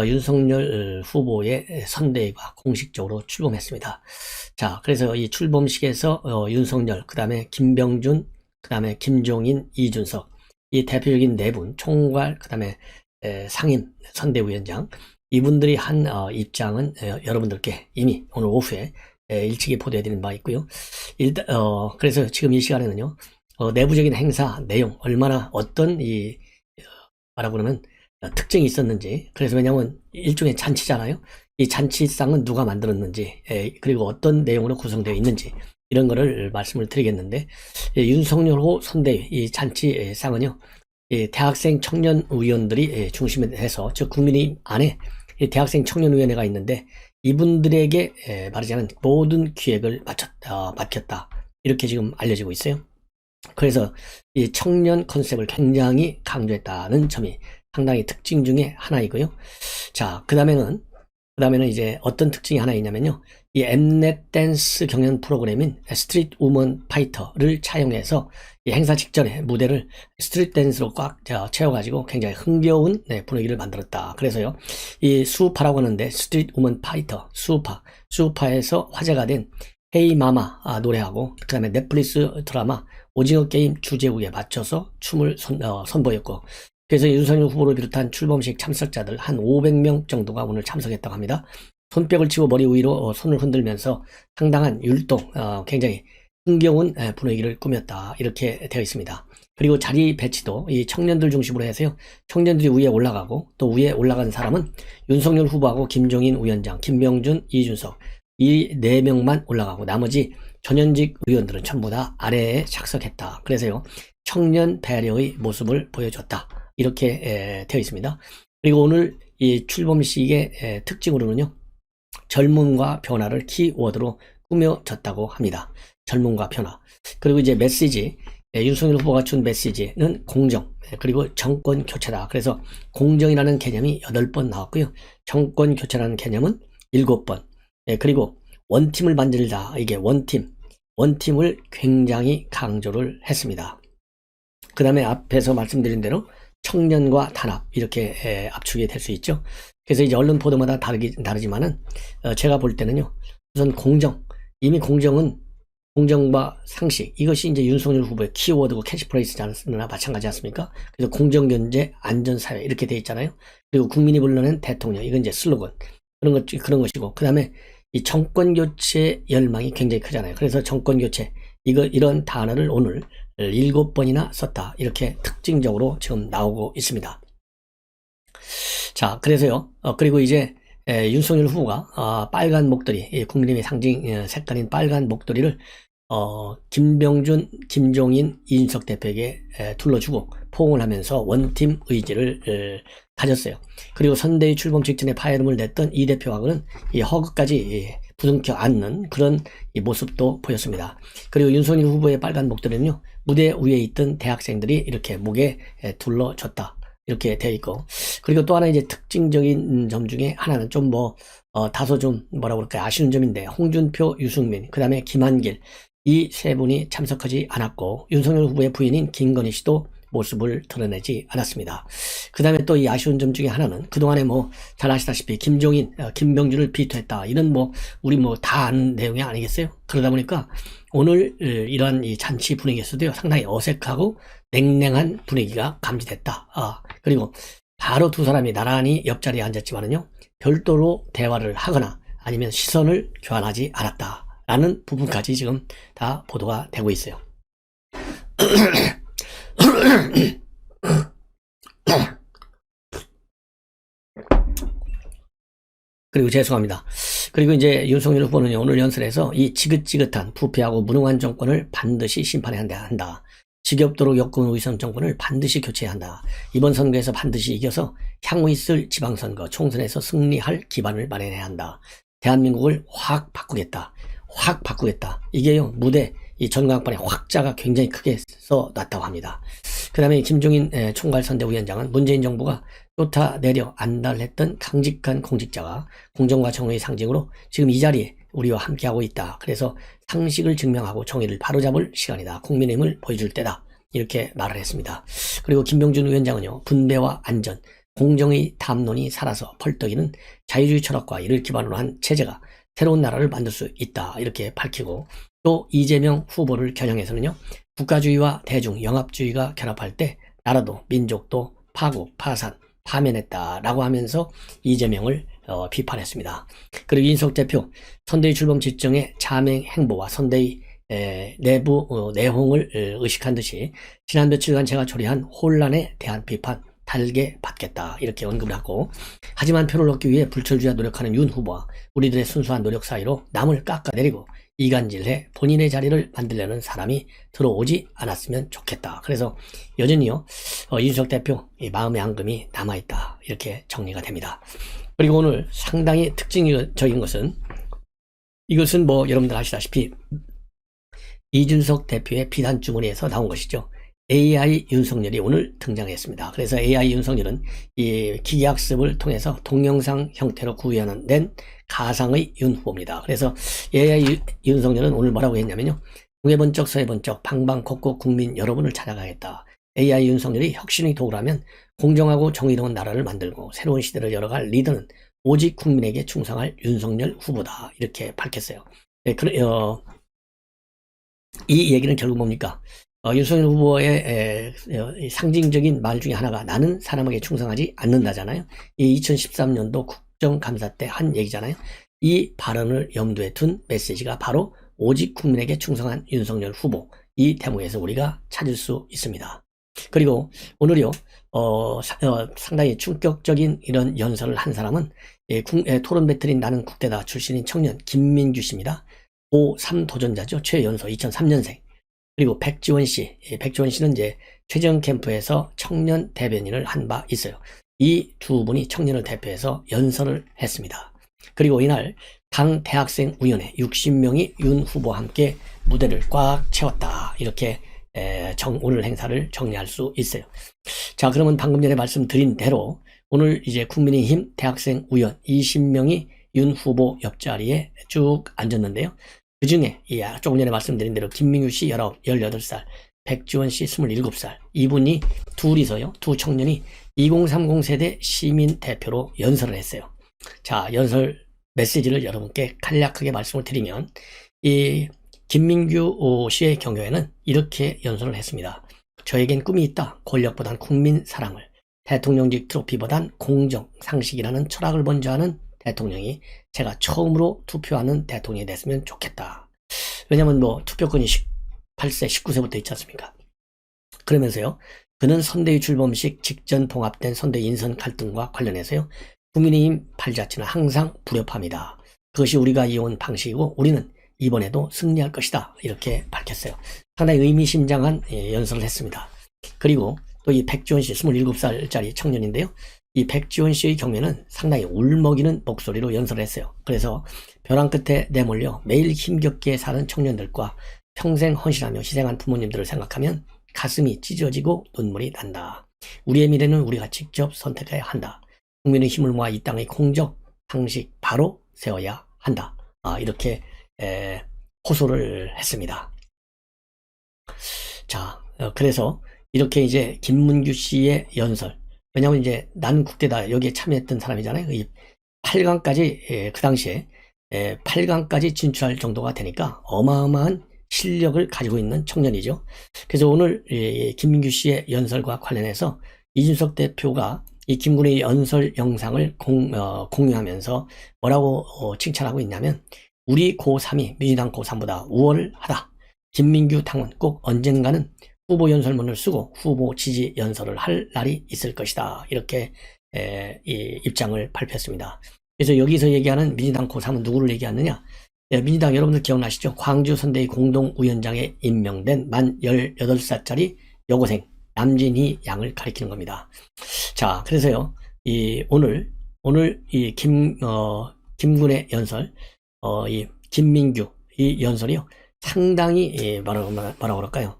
윤석열 후보의 선대위가 공식적으로 출범했습니다. 자, 그래서 이 출범식에서 윤석열, 그 다음에 김병준, 그 다음에 김종인, 이준석, 이 대표적인 네 분, 총괄, 그 다음에 상임 선대위원장, 이분들이 한 입장은 여러분들께 이미 오늘 오후에 일찍이 보도해드린 바 있고요. 일단 그래서 지금 이 시간에는요, 내부적인 행사 내용, 얼마나 어떤 뭐라고 그러면 특징이 있었는지, 그래서 왜냐하면 일종의 잔치잖아요. 이 잔치상은 누가 만들었는지, 그리고 어떤 내용으로 구성되어 있는지, 이런 거를 말씀을 드리겠는데, 윤석열 후 선대위 이 잔치상은요, 대학생 청년위원들이 중심에 해서, 즉 국민의힘 안에 대학생 청년위원회가 있는데, 이분들에게 말하자면 모든 기획을 맡겼다, 이렇게 지금 알려지고 있어요. 그래서 이 청년 컨셉을 굉장히 강조했다는 점이 상당히 특징 중에 하나이고요. 자, 그 다음에는 이제 어떤 특징이 하나 있냐면요. 이 엠넷 댄스 경연 프로그램인 스트리트 우먼 파이터를 차용해서 이 행사 직전에 무대를 스트리트 댄스로 꽉 채워가지고 굉장히 흥겨운 분위기를 만들었다. 그래서요, 이 수우파라고 하는데 스트리트 우먼 파이터, 수우파에서 화제가 된 헤이 마마 노래하고, 그 다음에 넷플릭스 드라마 오징어 게임 주제곡에 맞춰서 춤을 선보였고, 그래서 윤석열 후보를 비롯한 출범식 참석자들 한 500명 정도가 오늘 참석했다고 합니다. 손뼉을 치고 머리 위로 손을 흔들면서 상당한 율동, 굉장히 흥겨운 분위기를 꾸몄다, 이렇게 되어 있습니다. 그리고 자리 배치도 이 청년들 중심으로 해서요, 청년들이 위에 올라가고, 또 위에 올라간 사람은 윤석열 후보하고 김종인 위원장, 김병준, 이준석, 이 4명만 올라가고 나머지 전현직 의원들은 전부 다 아래에 착석했다. 그래서요, 청년 배려의 모습을 보여줬다, 이렇게 되어 있습니다. 그리고 오늘 이 출범식의 특징으로는요, 젊음과 변화를 키워드로 꾸며졌다고 합니다. 젊음과 변화. 그리고 이제 메시지, 윤석열 후보가 준 메시지는 공정, 그리고 정권 교체다. 그래서 공정이라는 개념이 8번 나왔고요. 정권 교체라는 개념은 7번. 그리고 원팀을 만들다, 이게 원팀을 굉장히 강조를 했습니다. 그 다음에 앞에서 말씀드린 대로 청년과 단합, 이렇게 압축이 될 수 있죠. 그래서 이제 언론 보도마다 다르지만은 제가 볼 때는요, 우선 이미 공정과 상식, 이것이 이제 윤석열 후보의 키워드고 캐치프레이즈나 마찬가지 않습니까? 그래서 공정경제, 안전사회, 이렇게 돼 있잖아요. 그리고 국민이 불러낸 대통령, 이건 이제 슬로건, 그런 것이고, 그 다음에 이 정권교체 열망이 굉장히 크잖아요. 그래서 정권교체, 이런 단어를 오늘 7번이나 썼다, 이렇게 특징적으로 지금 나오고 있습니다. 자, 그래서요, 그리고 이제 윤석열 후보가 빨간 목도리, 국민의힘의 상징 색깔인 빨간 목도리를 김병준, 김종인, 이준석 대표에게 둘러주고 포옹을 하면서 원팀 의지를 가졌어요. 그리고 선대위 출범 직전에 파열음을 냈던 이 대표하고는 이 허그까지 부둥켜 안는 그런 모습도 보였습니다. 그리고 윤석열 후보의 빨간 목도리는요, 무대 위에 있던 대학생들이 이렇게 목에 둘러줬다, 이렇게 되어 있고, 그리고 또 하나 이제 특징적인 점 중에 하나는 좀 다소 좀 뭐라고 그럴까요, 아쉬운 점인데, 홍준표, 유승민, 그 다음에 김한길, 이 세 분이 참석하지 않았고, 윤석열 후보의 부인인 김건희 씨도 모습을 드러내지 않았습니다. 그 다음에 또 이 아쉬운 점 중에 하나는, 그동안에 잘 아시다시피 김종인, 김병준을 비토했다, 이런 우리 다 아는 내용이 아니겠어요? 그러다 보니까 오늘 이러한 이 잔치 분위기에서도요, 상당히 어색하고 냉랭한 분위기가 감지됐다. 그리고 바로 두 사람이 나란히 옆자리에 앉았지만은요, 별도로 대화를 하거나 아니면 시선을 교환하지 않았다라는 부분까지 지금 다 보도가 되고 있어요. 그리고 죄송합니다. 그리고 이제 윤석열 후보는 오늘 연설에서 이 지긋지긋한 부패하고 무능한 정권을 반드시 심판해야 한다. 지겹도록 엮은 위선 정권을 반드시 교체해야 한다. 이번 선거에서 반드시 이겨서 향후 있을 지방선거, 총선에서 승리할 기반을 마련해야 한다. 대한민국을 확 바꾸겠다. 이게요, 무대, 이 전광판에 확자가 굉장히 크게 써놨다고 합니다. 그 다음에 김종인 총괄선대위원장은 문재인 정부가 쫓아내려 안달했던 강직한 공직자가 공정과 정의의 상징으로 지금 이 자리에 우리와 함께하고 있다. 그래서 상식을 증명하고 정의를 바로잡을 시간이다. 국민의힘을 보여줄 때다. 이렇게 말을 했습니다. 그리고 김병준 위원장은요, 분배와 안전, 공정의 담론이 살아서 펄떡이는 자유주의 철학과 이를 기반으로 한 체제가 새로운 나라를 만들 수 있다. 이렇게 밝히고, 또 이재명 후보를 겨냥해서는요, 국가주의와 대중, 영합주의가 결합할 때 나라도 민족도 파국, 파산, 파면했다라고 하면서 이재명을 비판했습니다. 그리고 이준석 대표, 선대위 출범 직전의 자맹 행보와 선대위 내부 내홍을 의식한 듯이 지난 며칠간 제가 초래한 혼란에 대한 비판 달게 받겠다 이렇게 언급을 하고, 하지만 표를 얻기 위해 불철주야 노력하는 윤 후보와 우리들의 순수한 노력 사이로 남을 깎아내리고 이간질해 본인의 자리를 만들려는 사람이 들어오지 않았으면 좋겠다. 그래서 여전히요, 이준석 대표 마음의 앙금이 남아있다 이렇게 정리가 됩니다. 그리고 오늘 상당히 특징적인 것은, 이것은 뭐 여러분들 아시다시피 이준석 대표의 비단 주머니에서 나온 것이죠. AI 윤석열이 오늘 등장했습니다. 그래서 AI 윤석열은 이 기계학습을 통해서 동영상 형태로 구현된 가상의 윤 후보입니다. 그래서 AI 윤석열은 오늘 뭐라고 했냐면요, 동해번쩍 서해번쩍 방방곡곡 국민 여러분을 찾아가겠다. AI 윤석열이 혁신의 도구라면 공정하고 정의로운 나라를 만들고 새로운 시대를 열어갈 리더는 오직 국민에게 충성할 윤석열 후보다 이렇게 밝혔어요. 네, 이 얘기는 결국 뭡니까? 윤석열 후보의 상징적인 말 중에 하나가 나는 사람에게 충성하지 않는다잖아요. 이 2013년도 국정감사 때 한 얘기잖아요. 이 발언을 염두에 둔 메시지가 바로 오직 국민에게 충성한 윤석열 후보, 이 대목에서 우리가 찾을 수 있습니다. 그리고 오늘요, 상당히 충격적인 이런 연설을 한 사람은 토론 배틀인 나는 국대다 출신인 청년 김민규 씨입니다. 고3 도전자죠. 최연소 2003년생. 그리고 백지원 씨. 백지원 씨는 이제 최정 캠프에서 청년 대변인을 한 바 있어요. 이 두 분이 청년을 대표해서 연설을 했습니다. 그리고 이날 당 대학생위원회 60명이 윤 후보와 함께 무대를 꽉 채웠다. 이렇게 오늘 행사를 정리할 수 있어요. 자, 그러면 방금 전에 말씀드린 대로 오늘 이제 국민의힘 대학생위원 20명이 윤 후보 옆자리에 쭉 앉았는데요. 그 중에 조금 전에 말씀드린 대로 김민규 씨 18살, 백지원 씨 27살, 이분이 둘이서요, 두 청년이 2030 세대 시민 대표로 연설을 했어요. 자, 연설 메시지를 여러분께 간략하게 말씀을 드리면, 이 김민규 씨의 경우에는 이렇게 연설을 했습니다. 저에겐 꿈이 있다. 권력보단 국민 사랑을, 대통령직 트로피보단 공정, 상식이라는 철학을 먼저 하는 대통령이 제가 처음으로 투표하는 대통령이 됐으면 좋겠다. 왜냐면 뭐 투표권이 18세, 19세부터 있지 않습니까? 그러면서요, 그는 선대위 출범식 직전 봉합된 선대위 인선 갈등과 관련해서요, 국민의힘 발자취는 항상 불협합니다. 그것이 우리가 이어온 방식이고 우리는 이번에도 승리할 것이다. 이렇게 밝혔어요. 상당히 의미심장한 연설을 했습니다. 그리고 또 이 백지원 씨 27살짜리 청년인데요. 이 백지원 씨의 경우에는 상당히 울먹이는 목소리로 연설을 했어요. 그래서 벼랑 끝에 내몰려 매일 힘겹게 사는 청년들과 평생 헌신하며 희생한 부모님들을 생각하면 가슴이 찢어지고 눈물이 난다. 우리의 미래는 우리가 직접 선택해야 한다. 국민의 힘을 모아 이 땅의 공적 상식 바로 세워야 한다. 이렇게 호소를 했습니다. 자, 그래서 이렇게 이제 김문규 씨의 연설, 왜냐하면 이제 나는 국대다 여기에 참여했던 사람이잖아요. 이 8강까지 그 당시에 8강까지 진출할 정도가 되니까 어마어마한 실력을 가지고 있는 청년이죠. 그래서 오늘 김민규 씨의 연설과 관련해서 이준석 대표가 이 김군의 연설 영상을 공유하면서 뭐라고 칭찬하고 있냐면, 우리 고3이 민주당 고3보다 우월하다. 김민규 당원 꼭 언젠가는 후보 연설문을 쓰고 후보 지지 연설을 할 날이 있을 것이다. 이렇게 이 입장을 발표했습니다. 그래서 여기서 얘기하는 민주당 고3은 누구를 얘기하느냐? 민주당 여러분들 기억나시죠? 광주 선대위 공동위원장에 임명된 만 18살짜리 여고생 남진희 양을 가리키는 겁니다. 자, 그래서요, 오늘 이 김군의 연설, 이 김민규 이 연설이요, 상당히 뭐라고 그럴까요?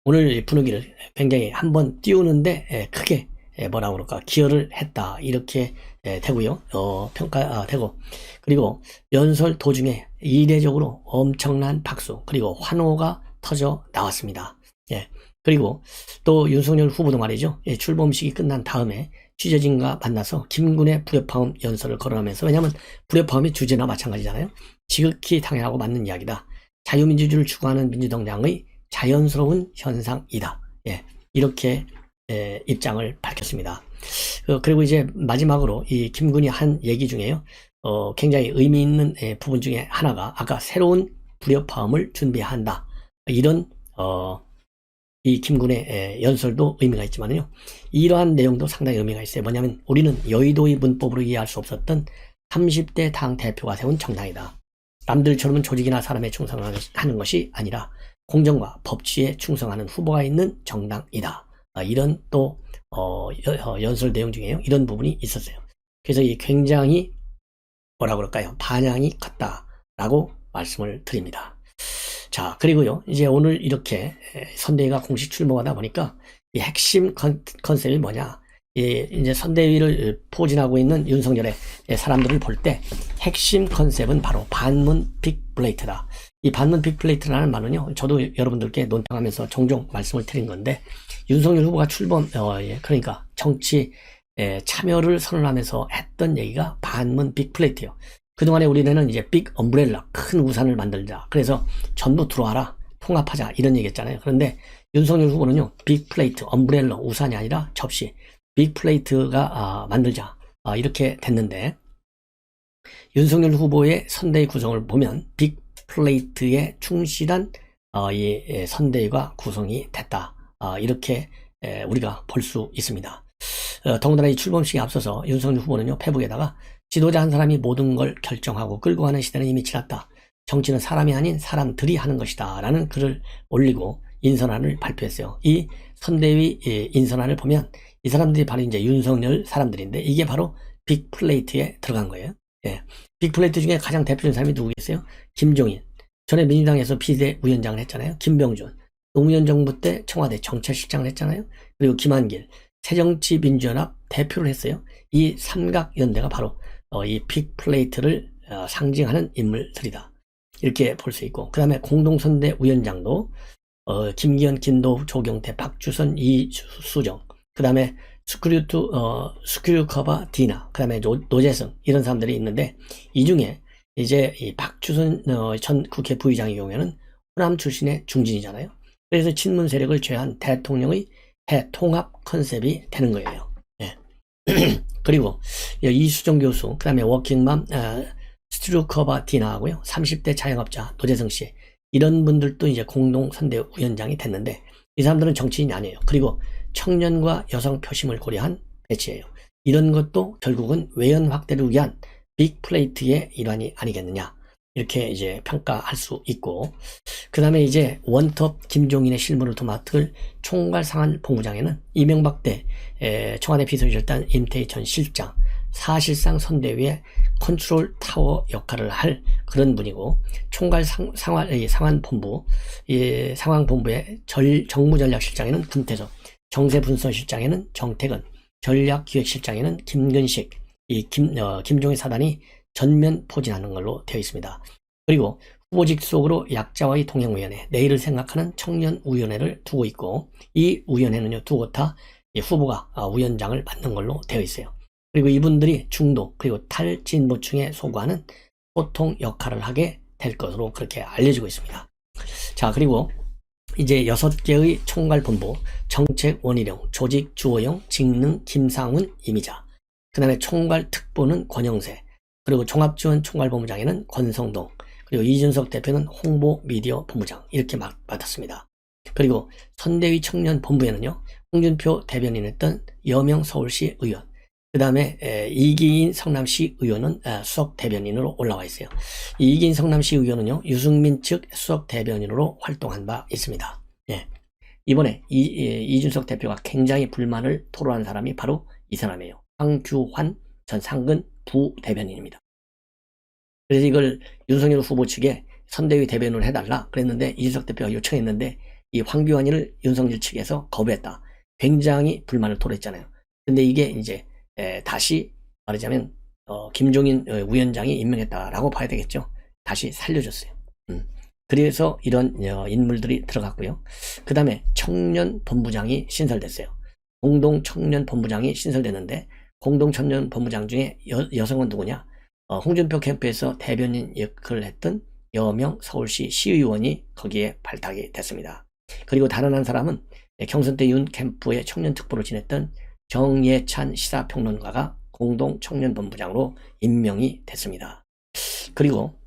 오늘 분위기를 굉장히 한번 띄우는데 크게 뭐라고 그럴까, 기여를 했다. 이렇게 되고요. 평가되고, 그리고 연설 도중에 이례적으로 엄청난 박수 그리고 환호가 터져 나왔습니다. 예. 그리고 또 윤석열 후보도 말이죠. 출범식이 끝난 다음에 취재진과 만나서 김군의 불협화음 연설을 거론하면서, 왜냐하면 불협화음이 주제나 마찬가지잖아요. 지극히 당연하고 맞는 이야기다. 자유민주주의를 추구하는 민주당의 자연스러운 현상이다. 이렇게 입장을 밝혔습니다. 그리고 이제 마지막으로 이 김군이 한 얘기 중에요. 굉장히 의미 있는 부분 중에 하나가 아까 새로운 불협화음을 준비한다. 이런 이 김군의 연설도 의미가 있지만요. 이러한 내용도 상당히 의미가 있어요. 뭐냐면 우리는 여의도의 문법으로 이해할 수 없었던 30대 당 대표가 세운 정당이다. 남들처럼은 조직이나 사람에 충성하는 것이 아니라 공정과 법치에 충성하는 후보가 있는 정당이다. 이런 또 연설 내용 중에요. 이런 부분이 있었어요. 그래서 이 굉장히 뭐라 그럴까요? 반향이 컸다라고 말씀을 드립니다. 자, 그리고요, 이제 오늘 이렇게 선대위가 공식 출범하다 보니까 이 핵심 컨셉이 뭐냐? 이제 선대위를 포진하고 있는 윤석열의 사람들을 볼 때 핵심 컨셉은 바로 반문 빅플레이트다. 이 반문 빅플레이트라는 말은요, 저도 여러분들께 논평하면서 종종 말씀을 드린 건데, 윤석열 후보가 출범, 그러니까 정치 참여를 선언하면서 했던 얘기가 반문 빅플레이트예요. 그동안에 우리는 이제 빅 엄브렐라, 큰 우산을 만들자. 그래서 전부 들어와라. 통합하자. 이런 얘기 했잖아요. 그런데 윤석열 후보는요, 빅 플레이트, 엄브렐라, 우산이 아니라 접시, 빅 플레이트가 만들자. 이렇게 됐는데, 윤석열 후보의 선대위 구성을 보면 빅 플레이트에 충실한 이 선대위가 구성이 됐다. 이렇게 우리가 볼 수 있습니다. 더군다나 이 출범식에 앞서서 윤석열 후보는요, 페북에다가 지도자 한 사람이 모든 걸 결정하고 끌고 가는 시대는 이미 지났다. 정치는 사람이 아닌 사람들이 하는 것이다. 라는 글을 올리고 인선안을 발표했어요. 이 선대위 인선안을 보면 이 사람들이 바로 이제 윤석열 사람들인데, 이게 바로 빅플레이트에 들어간 거예요. 빅플레이트 중에 가장 대표적인 사람이 누구겠어요? 김종인. 전에 민주당에서 비대위원장을 했잖아요. 김병준. 노무현 정부 때 청와대 정책실장을 했잖아요. 그리고 김한길. 새정치민주연합 대표를 했어요. 이 삼각연대가 바로 이 빅플레이트를 상징하는 인물들이다. 이렇게 볼 수 있고, 그 다음에 공동선대위원장도 김기현, 김도우, 조경태, 박주선, 이수정, 그 다음에 스크류커버 디나, 그 다음에 노재승, 이런 사람들이 있는데, 이 중에 이제 이 박주선 전 국회 부의장의 경우에는 호남 출신의 중진이잖아요. 그래서 친문 세력을 제외한 대통령의 해통합 컨셉이 되는 거예요. 그리고 이수정 교수, 그 다음에 워킹맘 스트루커바 디나하고요, 30대 자영업자 노재승 씨, 이런 분들도 이제 공동선대위원장이 됐는데, 이 사람들은 정치인이 아니에요. 그리고 청년과 여성 표심을 고려한 배치예요. 이런 것도 결국은 외연 확대를 위한 빅플레이트의 일환이 아니겠느냐, 이렇게 이제 평가할 수 있고, 그 다음에 이제 원톱 김종인의 실무를 맡을 총괄상안본부장에는 이명박 때 청와대 비서실장 임태희 전 실장, 사실상 선대위의 컨트롤 타워 역할을 할 그런 분이고, 상안본부, 상황본부의 정무전략실장에는 금태섭, 정세분선실장에는 정태근, 전략기획실장에는 김근식, 김종인 사단이 전면 포진하는 걸로 되어 있습니다. 그리고 후보직 속으로 약자와의 동행위원회, 내일을 생각하는 청년위원회를 두고 있고, 이 위원회는요, 두 곳 다 후보가 위원장을 맡는 걸로 되어 있어요. 그리고 이분들이 중도 그리고 탈진보층에 소구하는 소통 역할을 하게 될 것으로 그렇게 알려지고 있습니다. 자, 그리고 이제 6개의 총괄본부, 정책원희룡, 조직 주호영, 직능 김상훈, 이미자, 그 다음에 총괄특보는 권영세, 그리고 종합지원 총괄본부장에는 권성동, 그리고 이준석 대표는 홍보 미디어 본부장, 이렇게 맡았습니다. 그리고 선대위 청년본부에는요, 홍준표 대변인 했던 여명 서울시 의원, 그 다음에 이기인 성남시 의원은 수석 대변인으로 올라와 있어요. 이기인 성남시 의원은요, 유승민 측 수석 대변인으로 활동한 바 있습니다. 이번에 이준석 대표가 굉장히 불만을 토로한 사람이 바로 이 사람이에요. 황규환 전 상근 부대변인입니다. 그래서 이걸 윤석열 후보 측에 선대위 대변인을 해달라 그랬는데, 이준석 대표가 요청했는데 이 황규환이를 윤석열 측에서 거부했다. 굉장히 불만을 토로했잖아요. 근데 이게 이제 다시 말하자면 김종인 위원장이 임명했다라고 봐야 되겠죠. 다시 살려줬어요. 그래서 이런 인물들이 들어갔고요. 그 다음에 청년본부장이 신설됐어요. 공동청년본부장이 신설됐는데 공동청년본부장 중에 여성은 누구냐? 홍준표 캠프에서 대변인 역할을 했던 여명 서울시 시의원이 거기에 발탁이 됐습니다. 그리고 다른 한 사람은 경선 때 윤 캠프의 청년특보를 지냈던 정예찬 시사평론가가 공동청년본부장으로 임명이 됐습니다. 그리고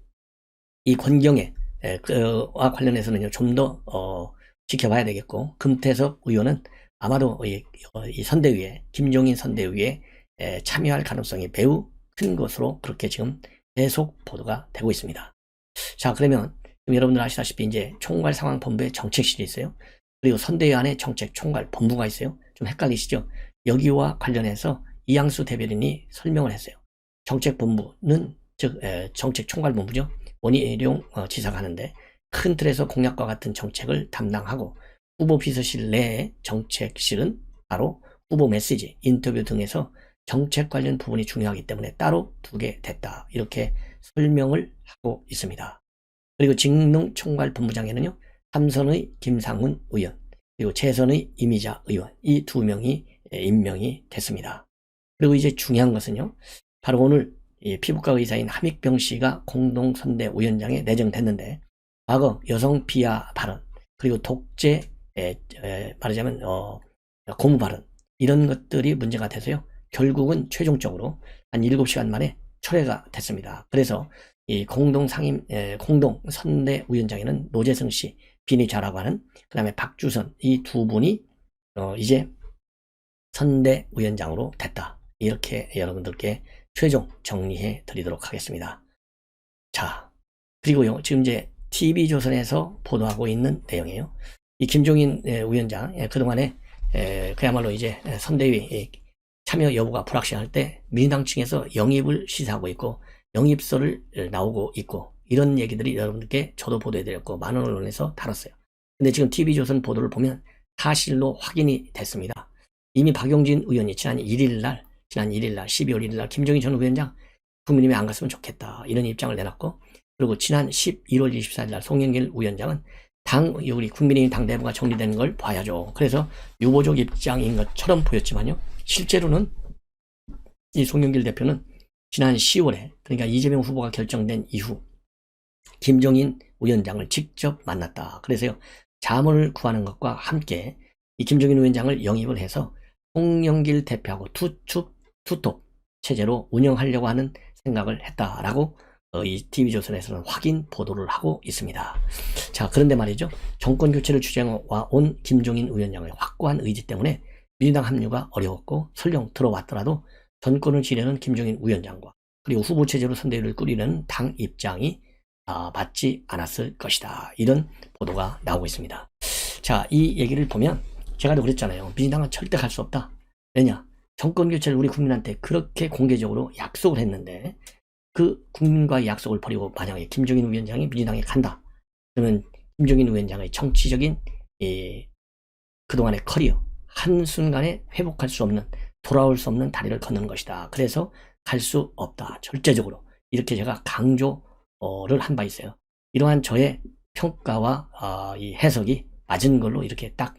이 권경애와 관련해서는 좀 더 지켜봐야 되겠고, 금태섭 의원은 아마도 이 선대위에, 김종인 선대위에 참여할 가능성이 매우 큰 것으로 그렇게 지금 계속 보도가 되고 있습니다. 자, 그러면 여러분들 아시다시피 이제 총괄상황본부에 정책실이 있어요. 그리고 선대위 안에 정책총괄본부가 있어요. 좀 헷갈리시죠? 여기와 관련해서 이양수 대변인이 설명을 했어요. 정책본부는 즉 정책총괄본부죠. 원희룡 지사가 하는데 큰 틀에서 공약과 같은 정책을 담당하고 후보 비서실 내에 정책실은 바로 후보 메시지, 인터뷰 등에서 정책 관련 부분이 중요하기 때문에 따로 두게 됐다. 이렇게 설명을 하고 있습니다. 그리고 직능총괄본부장에는요. 삼선의 김상훈 의원, 그리고 재선의 이미자 의원, 이 두 명이 임명이 됐습니다. 그리고 이제 중요한 것은요. 바로 오늘 피부과 의사인 함익병 씨가 공동선대위원장에 내정됐는데 과거 여성 비하 발언, 그리고 독재, 말하자면 고무 발언, 이런 것들이 문제가 돼서요. 결국은 최종적으로 한 7시간 만에 철회가 됐습니다. 그래서 이 공동선대위원장에는 노재승 씨, 비니자라고 하는, 그 다음에 박주선, 이 두 분이 이제 선대위원장으로 됐다. 이렇게 여러분들께 최종 정리해 드리도록 하겠습니다. 자, 그리고요, 지금 이제 TV조선에서 보도하고 있는 내용이에요. 이 김종인 위원장, 그동안에 그야말로 이제 선대위 참여 여부가 불확실할 때 민주당 측에서 영입을 시사하고 있고 영입서를 나오고 있고 이런 얘기들이 여러분들께 저도 보도해드렸고 많은 언론에서 다뤘어요. 근데 지금 TV조선 보도를 보면 사실로 확인이 됐습니다. 이미 박용진 의원이 지난 1일날 12월 1일날 김종인 전 위원장 국민의힘에 안 갔으면 좋겠다 이런 입장을 내놨고, 그리고 지난 11월 24일날 송영길 위원장은 우리 국민의힘 당대부가 정리되는 걸 봐야죠. 그래서 유보적 입장인 것처럼 보였지만요. 실제로는 이 송영길 대표는 지난 10월에, 그러니까 이재명 후보가 결정된 이후 김종인 위원장을 직접 만났다. 그래서요. 자문을 구하는 것과 함께 이 김종인 위원장을 영입을 해서 송영길 대표하고 투톱 체제로 운영하려고 하는 생각을 했다라고 이 TV조선에서는 확인 보도를 하고 있습니다. 자, 그런데 말이죠. 정권 교체를 주장해온 김종인 위원장의 확고한 의지 때문에 민주당 합류가 어려웠고 설령 들어왔더라도 전권을 지려는 김종인 위원장과 그리고 후보 체제로 선대위를 꾸리려는 당 입장이 맞지 않았을 것이다. 이런 보도가 나오고 있습니다. 자, 이 얘기를 보면 제가도 그랬잖아요. 민주당은 절대 갈 수 없다. 왜냐? 정권 교체를 우리 국민한테 그렇게 공개적으로 약속을 했는데 그 국민과의 약속을 버리고 만약에 김종인 위원장이 민주당에 간다. 그러면 김종인 위원장의 정치적인 그동안의 커리어 한순간에 회복할 수 없는, 돌아올 수 없는 다리를 걷는 것이다. 그래서 갈 수 없다. 절대적으로. 이렇게 제가 강조를 한 바 있어요. 이러한 저의 평가와 이 해석이 맞은 걸로 이렇게 딱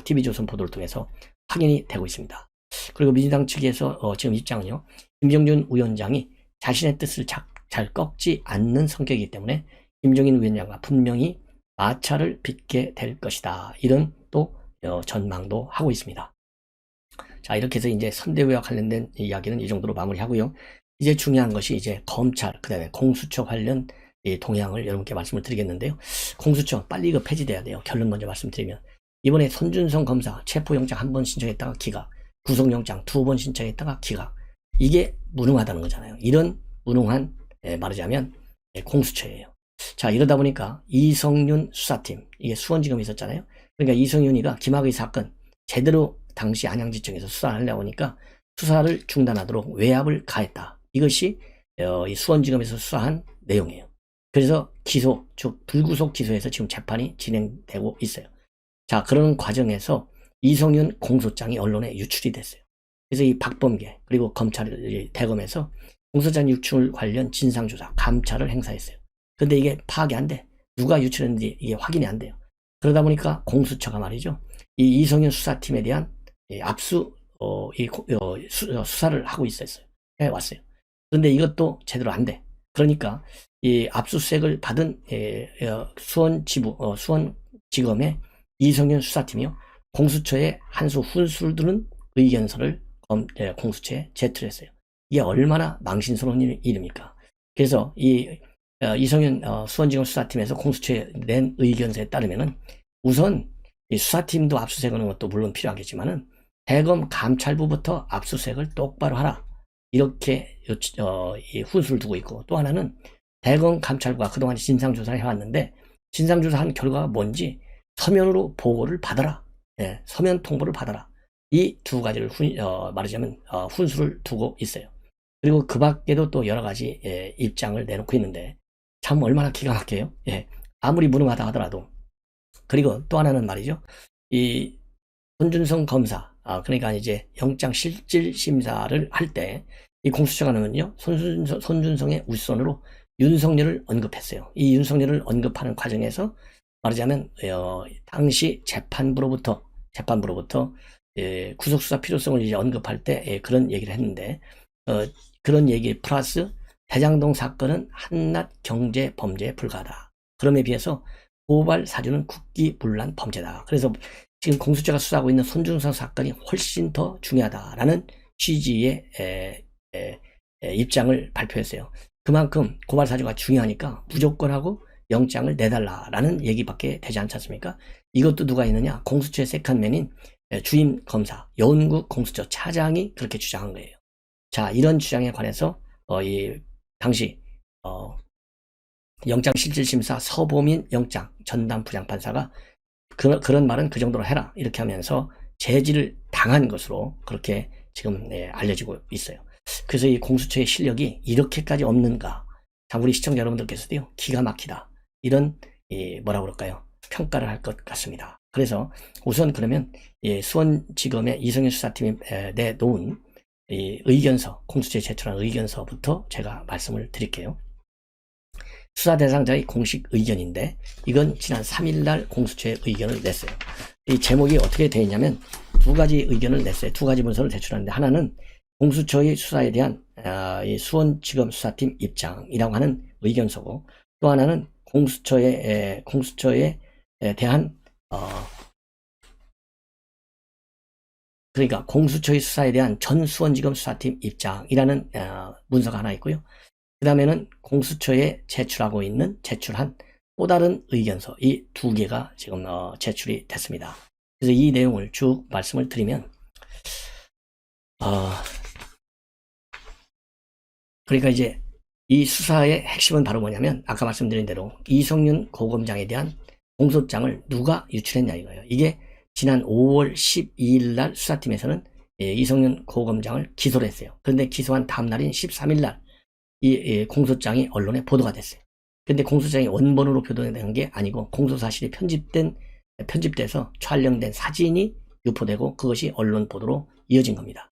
TV조선 보도를 통해서 확인이 되고 있습니다. 그리고 민주당 측에서 지금 입장은요. 김병준 위원장이 자신의 뜻을 잘 꺾지 않는 성격이기 때문에 김종인 위원장과 분명히 마찰을 빚게 될 것이다. 이런 또 전망도 하고 있습니다. 자, 이렇게 해서 이제 선대위와 관련된 이야기는 이 정도로 마무리하고요. 이제 중요한 것이 이제 검찰, 그 다음에 공수처 관련 동향을 여러분께 말씀을 드리겠는데요. 공수처 빨리 이거 폐지돼야 돼요. 결론 먼저 말씀드리면 이번에 손준성 검사 체포영장 1번 신청했다가 기각, 구속영장 2번 신청했다가 기각. 이게 무능하다는 거잖아요. 이런 무능한 말하자면 공수처예요. 자, 이러다 보니까 이성윤 수사팀, 이게 수원지검에 있었잖아요. 그러니까 이성윤이가 김학의 사건 제대로 당시 안양지청에서 수사를 하려고 하니까 수사를 중단하도록 외압을 가했다. 이것이 이 수원지검에서 수사한 내용이에요. 그래서 기소, 즉 불구속 기소에서 지금 재판이 진행되고 있어요. 자, 그런 과정에서 이성윤 공소장이 언론에 유출이 됐어요. 그래서 이 박범계 그리고 검찰이 대검에서 공소장 유출 관련 진상조사 감찰을 행사했어요. 근데 이게 파악이 안 돼. 누가 유출했는지 이게 확인이 안 돼요. 그러다 보니까 공수처가 말이죠. 이 이성윤 수사팀에 대한 수사를 하고 있었어요. 해왔어요. 그런데 이것도 제대로 안 돼. 그러니까 이 압수수색을 받은 수원지검의 이성윤 수사팀이요. 공수처에 한 수 훈수를 두는 의견서를 공수처에 제출했어요. 이게 얼마나 망신스러운 일입니까? 그래서 이성윤 수원지검 수사팀에서 공수처에 낸 의견서에 따르면은 우선 이 수사팀도 압수수색하는 것도 물론 필요하겠지만은 대검 감찰부부터 압수수색을 똑바로 하라. 이렇게 이 훈수를 두고 있고, 또 하나는 대검 감찰부가 그동안 진상조사를 해왔는데 진상조사한 결과가 뭔지 서면으로 보고를 받아라. 예, 서면 통보를 받아라. 이 두 가지를 말하자면 훈수를 두고 있어요. 그리고 그 밖에도 또 여러 가지 입장을 내놓고 있는데 참 얼마나 기가 막혀요. 예, 아무리 무능하다 하더라도. 그리고 또 하나는 말이죠. 이 손준성 검사, 그러니까 이제 영장 실질 심사를 할 때 이 공수처가는요 손준성의 윗손으로 윤석열을 언급했어요. 이 윤석열을 언급하는 과정에서 말하자면 당시 재판부로부터 구속수사 필요성을 이제 언급할 때 그런 얘기를 했는데 그런 얘기 플러스 대장동 사건은 한낱 경제 범죄에 불과하다. 그럼에 비해서 고발 사주는 국기문란 범죄다. 그래서 지금 공수처가 수사하고 있는 손준성 사건이 훨씬 더 중요하다라는 취지의 입장을 발표했어요. 그만큼 고발 사주가 중요하니까 무조건 하고 영장을 내달라라는 얘기밖에 되지 않지 않습니까? 이것도 누가 있느냐? 공수처의 세컨맨인 주임 검사, 여운구 공수처 차장이 그렇게 주장한 거예요. 자, 이런 주장에 관해서 이 당시 영장실질심사 서보민 영장 전담 부장판사가 그런 말은 그 정도로 해라 이렇게 하면서 제지를 당한 것으로 그렇게 지금 알려지고 있어요. 그래서 이 공수처의 실력이 이렇게까지 없는가? 자, 우리 시청자 여러분들께서도요 기가 막히다 이런 뭐라 그럴까요? 평가를 할 것 같습니다. 그래서 우선 그러면 수원지검의 이성윤 수사팀이 내놓은 의견서, 공수처에 제출한 의견서부터 제가 말씀을 드릴게요. 수사 대상자의 공식 의견인데 이건 지난 3일날 공수처에 의견을 냈어요. 이 제목이 어떻게 되어 있냐면 두 가지 의견을 냈어요. 두 가지 문서를 제출하는데 하나는 공수처의 수사에 대한 이 수원지검 수사팀 입장이라고 하는 의견서고 또 하나는 공수처에 대한 그러니까 공수처의 수사에 대한 전 수원지검 수사팀 입장이라는 문서가 하나 있고요. 그 다음에는 공수처에 제출한 또 다른 의견서 이 두 개가 지금 제출이 됐습니다. 그래서 이 내용을 쭉 말씀을 드리면 그러니까 이제 이 수사의 핵심은 바로 뭐냐면 아까 말씀드린 대로 이성윤 고검장에 대한 공소장을 누가 유출했냐 이거예요. 이게 지난 5월 12일 날 수사팀에서는 이성윤 고검장을 기소를 했어요. 그런데 기소한 다음 날인 13일 날 이 공소장이 언론에 보도가 됐어요. 근데 공소장이 원본으로 표현된 게 아니고 공소사실이 편집돼서 촬영된 사진이 유포되고 그것이 언론 보도로 이어진 겁니다.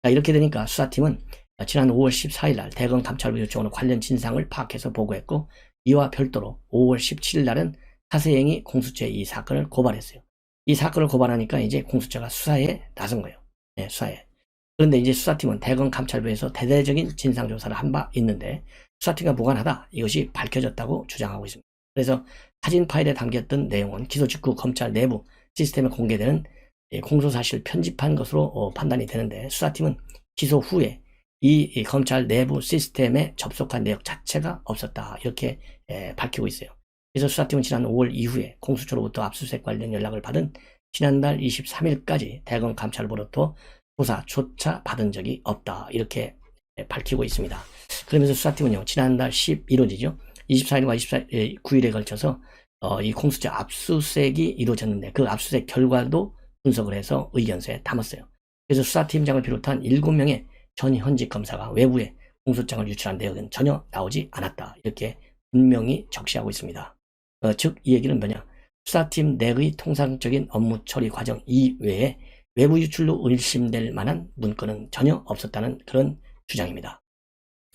자, 이렇게 되니까 수사팀은 지난 5월 14일 날 대검 감찰부 요청으로 관련 진상을 파악해서 보고했고 이와 별도로 5월 17일 날은 사세행이 공수처에 이 사건을 고발했어요. 이 사건을 고발하니까 이제 공수처가 수사에 나선 거예요. 네, 수사에. 그런데 이제 수사팀은 대검 감찰부에서 대대적인 진상조사를 한 바 있는데 수사팀과 무관하다 이것이 밝혀졌다고 주장하고 있습니다. 그래서 사진 파일에 담겼던 내용은 기소 직후 검찰 내부 시스템에 공개되는 공소사실 편집한 것으로 판단이 되는데 수사팀은 기소 후에 이 검찰 내부 시스템에 접속한 내역 자체가 없었다 이렇게 밝히고 있어요. 그래서 수사팀은 지난 5월 이후에 공수처로부터 압수수색 관련 연락을 받은 지난달 23일까지 대검 감찰부로부터 조사조차 받은 적이 없다 이렇게 밝히고 있습니다. 그러면서 수사팀은요 지난달 11일이죠 24일과 29일에 걸쳐서 이 공수처 압수수색이 이루어졌는데 그 압수수색 결과도 분석을 해서 의견서에 담았어요. 그래서 수사팀장을 비롯한 7명의 전 현직 검사가 외부에 공소장을 유출한 내역은 전혀 나오지 않았다 이렇게 분명히 적시하고 있습니다. 즉 이 얘기는 뭐냐, 수사팀 내의 통상적인 업무 처리 과정 이외에 외부 유출로 의심될 만한 문건은 전혀 없었다는 그런 주장입니다.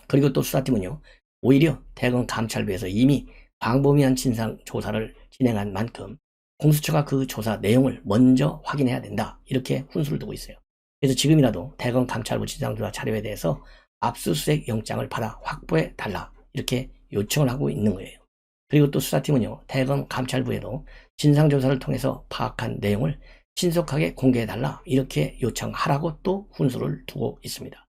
그리고 또 수사팀은요 오히려 대검 감찰부에서 이미 광범위한 진상조사를 진행한 만큼 공수처가 그 조사 내용을 먼저 확인해야 된다. 이렇게 훈수를 두고 있어요. 그래서 지금이라도 대검 감찰부 진상조사 자료에 대해서 압수수색 영장을 받아 확보해 달라. 이렇게 요청을 하고 있는 거예요. 그리고 또 수사팀은요, 대검 감찰부에도 진상조사를 통해서 파악한 내용을 신속하게 공개해달라. 이렇게 요청하라고 또 훈수를 두고 있습니다.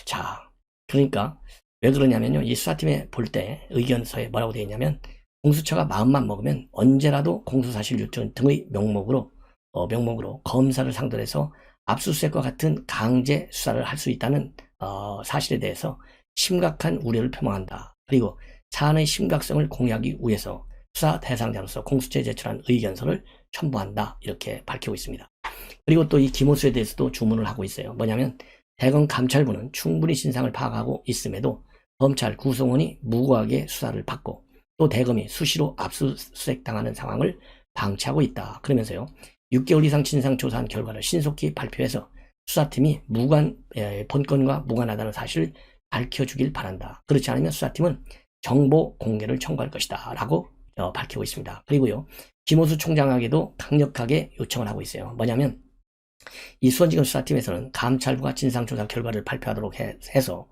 자, 그러니까 왜 그러냐면요, 이 수사팀에 볼 때 의견서에 뭐라고 되어 있냐면, 공수처가 마음만 먹으면 언제라도 공소사실 유출 등의 명목으로 검사를 상대로 해서 압수수색과 같은 강제 수사를 할 수 있다는 사실에 대해서 심각한 우려를 표명한다. 그리고 사안의 심각성을 공유하기 위해서 수사 대상자로서 공수처에 제출한 의견서를 첨부한다. 이렇게 밝히고 있습니다. 그리고 또 이 김호수에 대해서도 주문을 하고 있어요. 뭐냐면 대검 감찰부는 충분히 진상을 파악하고 있음에도 검찰 구성원이 무고하게 수사를 받고 또 대검이 수시로 압수수색당하는 상황을 방치하고 있다. 그러면서요, 6개월 이상 진상조사한 결과를 신속히 발표해서 수사팀이 본건과 무관하다는 사실을 밝혀주길 바란다. 그렇지 않으면 수사팀은 정보 공개를 청구할 것이다. 라고 밝히고 있습니다. 그리고요, 김호수 총장에게도 강력하게 요청을 하고 있어요. 뭐냐면 이 수원지검 수사팀에서는 감찰부가 진상조사 결과를 발표하도록 해서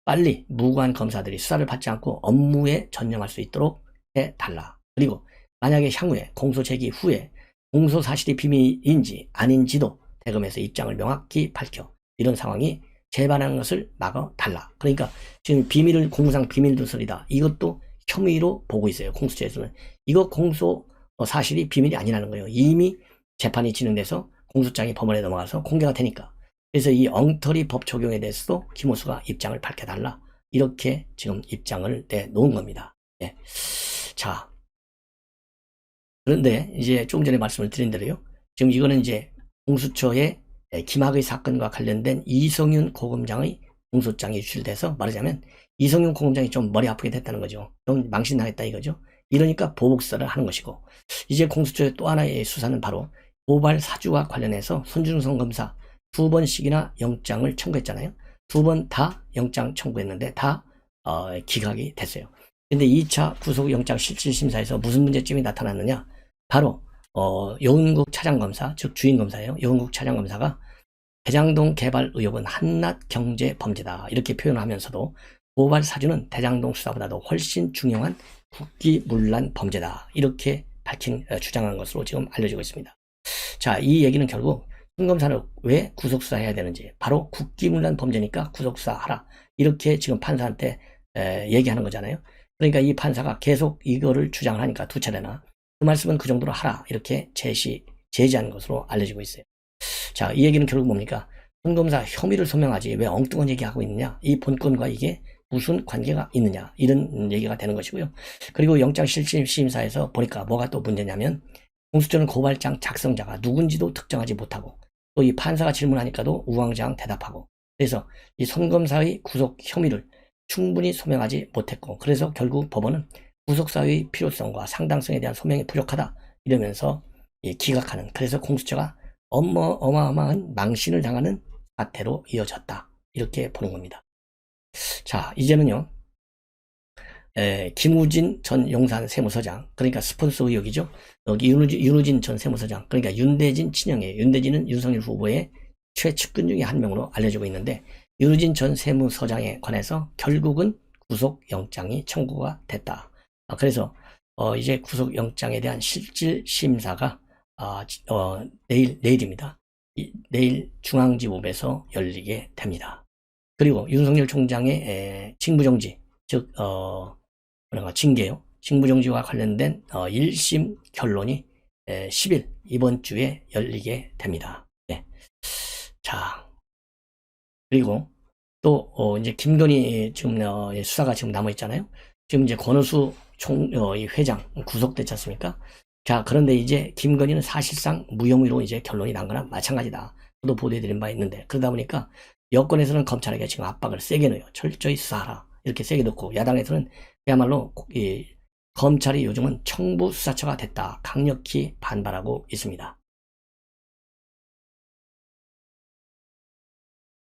빨리 무고한 검사들이 수사를 받지 않고 업무에 전념할 수 있도록 해달라. 그리고 만약에 향후에 공소 제기 후에 공소 사실이 비밀인지 아닌지도 대검에서 입장을 명확히 밝혀 이런 상황이 재발하는 것을 막아달라. 그러니까 지금 비밀을 공상 비밀누설이다. 이것도 혐의로 보고 있어요. 공수처에서는. 이거 공소 사실이 비밀이 아니라는 거예요. 이미 재판이 진행돼서 공소장이 법원에 넘어가서 공개가 되니까. 그래서 이 엉터리 법 적용에 대해서도 김호수가 입장을 밝혀달라. 이렇게 지금 입장을 내놓은 겁니다. 네. 자, 그런데 이제 조금 전에 말씀을 드린 대로요. 지금 이거는 이제 공수처의 김학의 사건과 관련된 이성윤 고검장의 공소장이 유출돼서 말하자면 이성윤 고검장이 좀 머리 아프게 됐다는 거죠. 좀 망신당했다 이거죠. 이러니까 보복수사를 하는 것이고, 이제 공수처의 또 하나의 수사는 바로 고발 사주와 관련해서 손준성 검사 2번씩이나 영장을 청구했잖아요. 2번 다 영장 청구했는데 다 기각이 됐어요. 근데 2차 구속영장 실질심사에서 무슨 문제점이 나타났느냐? 바로 여운국 차장검사, 즉 주인검사예요. 여운국 차장검사가 대장동 개발 의혹은 한낱 경제범죄다 이렇게 표현하면서도 고발 사주는 대장동 수사보다도 훨씬 중요한 국기문란 범죄다 이렇게 주장한 것으로 지금 알려지고 있습니다. 자, 이 얘기는 결국 손 검사를 왜 구속수사해야 되는지, 바로 국기문란 범죄니까 구속수사하라 이렇게 지금 판사한테 얘기하는 거잖아요. 그러니까 이 판사가 계속 이거를 주장을 하니까 두 차례나 그 말씀은 그 정도로 하라 이렇게 제지한 것으로 알려지고 있어요. 자, 이 얘기는 결국 뭡니까? 손 검사 혐의를 소명하지 왜 엉뚱한 얘기하고 있느냐, 이 본건과 이게 무슨 관계가 있느냐, 이런 얘기가 되는 것이고요. 그리고 영장실질심사에서 보니까 뭐가 또 문제냐면 공수처는 고발장 작성자가 누군지도 특정하지 못하고 또 이 판사가 질문하니까도 우왕좌왕 대답하고, 그래서 이 손 검사의 구속 혐의를 충분히 소명하지 못했고, 그래서 결국 법원은 구속사의 필요성과 상당성에 대한 소명이 부족하다 이러면서 기각하는, 그래서 공수처가 어마어마한 망신을 당하는 사태로 이어졌다 이렇게 보는 겁니다. 자, 이제는요, 김우진 전 용산 세무서장, 그러니까 스폰서 의혹이죠. 여기 윤우진 전 세무서장, 그러니까 윤대진 친형이에요. 윤대진은 윤석열 후보의 최측근 중에 한 명으로 알려지고 있는데, 윤우진 전 세무서장에 관해서 결국은 구속영장이 청구가 됐다. 그래서 이제 구속영장에 대한 실질심사가 내일입니다. 내일 중앙지법에서 열리게 됩니다. 그리고 윤석열 총장의 직무정지, 즉 징계요. 직무정지와 관련된 1심 결론이 10일 이번 주에 열리게 됩니다. 네. 자, 그리고 또 이제 김건희 지금 수사가 지금 남아 있잖아요. 지금 이제 권오수 회장 구속됐지 않습니까? 자, 그런데 이제 김건희는 사실상 무혐의로 이제 결론이 난 거나 마찬가지다. 저도 보도해드린 바 있는데, 그러다 보니까 여권에서는 검찰에게 지금 압박을 세게 넣어요. 철저히 수사하라 이렇게 세게 넣고, 야당에서는 그야말로 검찰이 요즘은 청부 수사처가 됐다 강력히 반발하고 있습니다.